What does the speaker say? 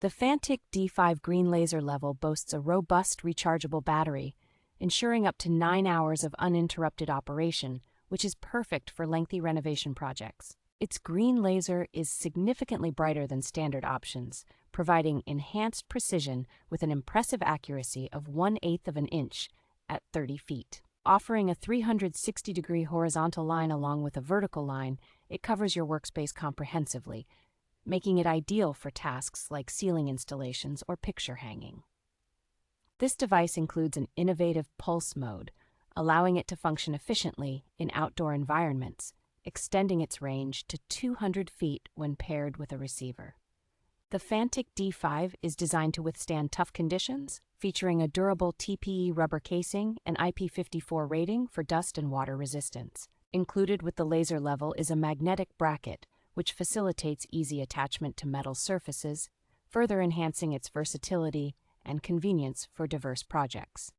The Fanttik D5 green laser level boasts a robust rechargeable battery, ensuring up to 9 hours of uninterrupted operation, which is perfect for lengthy renovation projects. Its green laser is significantly brighter than standard options, providing enhanced precision with an impressive accuracy of 1/8 of an inch at 30 feet. Offering a 360-degree horizontal line along with a vertical line, it covers your workspace comprehensively, making it ideal for tasks like ceiling installations or picture hanging. This device includes an innovative pulse mode, allowing it to function efficiently in outdoor environments, extending its range to 200 feet when paired with a receiver. The Fanttik D5 is designed to withstand tough conditions, featuring a durable TPE rubber casing and IP54 rating for dust and water resistance. Included with the laser level is a magnetic bracket, which facilitates easy attachment to metal surfaces, further enhancing its versatility and convenience for diverse projects.